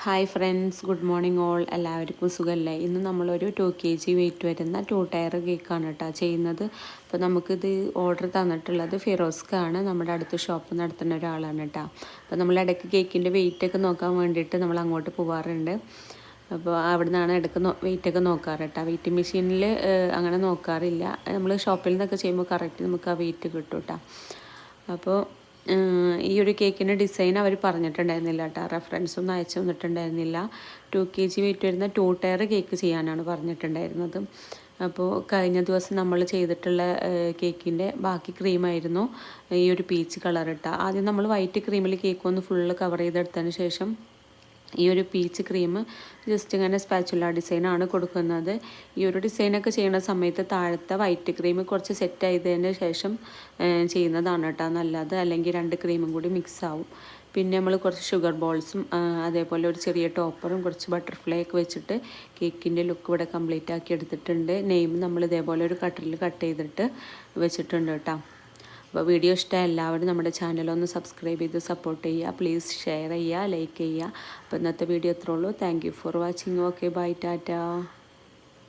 Hi friends, good morning all. എല്ലാവർക്കും സുഖമല്ലേ? ഇന്ന് നമ്മളൊരു 2 kg വെയിറ്റ് വരുന്ന 2 ടയർ കേക്കാണ് കേട്ടോ ചെയ്യുന്നത്. അപ്പോൾ നമുക്കിത് ഓർഡർ തന്നിട്ടുള്ളത് ഫിറോസ്ക്കാണ്, നമ്മുടെ അടുത്ത ഷോപ്പ് നടത്തുന്ന ഒരാളാണ് കേട്ടോ. അപ്പോൾ നമ്മൾ ഇടയ്ക്ക് കേക്കിൻ്റെ വെയിറ്റൊക്കെ നോക്കാൻ വേണ്ടിയിട്ട് നമ്മൾ അങ്ങോട്ട് പോകാറുണ്ട്. അപ്പോൾ അവിടെ നിന്നാണ് ഇടയ്ക്ക് വെയിറ്റൊക്കെ നോക്കാറ് കേട്ടോ. വെയിറ്റ് മെഷീനിൽ അങ്ങനെ നോക്കാറില്ല. നമ്മൾ ഷോപ്പിൽ നിന്നൊക്കെ ചെയ്യുമ്പോൾ കറക്റ്റ് നമുക്ക് ആ വെയിറ്റ് കിട്ടും കേട്ടോ. അപ്പോൾ ഈ ഒരു കേക്കിൻ്റെ ഡിസൈൻ അവർ പറഞ്ഞിട്ടുണ്ടായിരുന്നില്ല കേട്ടോ, റെഫറൻസൊന്നും അയച്ചു തന്നിട്ടുണ്ടായിരുന്നില്ല. 2 kg വെയിറ്റ് വരുന്ന 2 ടയർ കേക്ക് ചെയ്യാനാണ് പറഞ്ഞിട്ടുണ്ടായിരുന്നത്. അപ്പോൾ കഴിഞ്ഞ ദിവസം നമ്മൾ ചെയ്തിട്ടുള്ള കേക്കിൻ്റെ ബാക്കി ക്രീമായിരുന്നു ഈ ഒരു പീച്ച് കളർ ഇട്ട. ആദ്യം നമ്മൾ വൈറ്റ് ക്രീമിൽ കേക്ക് ഒന്ന് ഫുള്ള് കവർ ചെയ്തെടുത്തതിന് ശേഷം ഈ ഒരു പീച്ച് ക്രീം ജസ്റ്റ് ഇങ്ങനെ സ്പാച്ചുല ഡിസൈനാണ് കൊടുക്കുന്നത്. ഈ ഒരു ഡിസൈനൊക്കെ ചെയ്യുന്ന സമയത്ത് താഴത്തെ വൈറ്റ് ക്രീം കുറച്ച് സെറ്റ് ചെയ്തതിന് ശേഷം ചെയ്യുന്നതാണ് കേട്ടോ നല്ലത്, അല്ലെങ്കിൽ 2 ക്രീമും കൂടി മിക്സ് ആവും. പിന്നെ നമ്മൾ കുറച്ച് ഷുഗർ ബോൾസും അതേപോലെ ഒരു ചെറിയ ടോപ്പറും കുറച്ച് ബട്ടർഫ്ലൈ ഒക്കെ വെച്ചിട്ട് കേക്കിൻ്റെ ലുക്ക് ഇവിടെ കംപ്ലീറ്റ് ആക്കി എടുത്തിട്ടുണ്ട്. നെയിം നമ്മൾ ഇതേപോലെ ഒരു കട്ടറിൽ കട്ട് ചെയ്തിട്ട് വെച്ചിട്ടുണ്ട് കേട്ടോ. അപ്പോൾ വീഡിയോ ഇഷ്ടമായ എല്ലാവരും നമ്മുടെ ചാനലൊന്ന് സബ്സ്ക്രൈബ് ചെയ്ത് സപ്പോർട്ട് ചെയ്യുക. പ്ലീസ് ഷെയർ ചെയ്യുക, ലൈക്ക് ചെയ്യുക. അപ്പോൾ ഇന്നത്തെ വീഡിയോ ഇത്രേ ഉള്ളൂ. Thank you for watching. Okay, bye, Tata.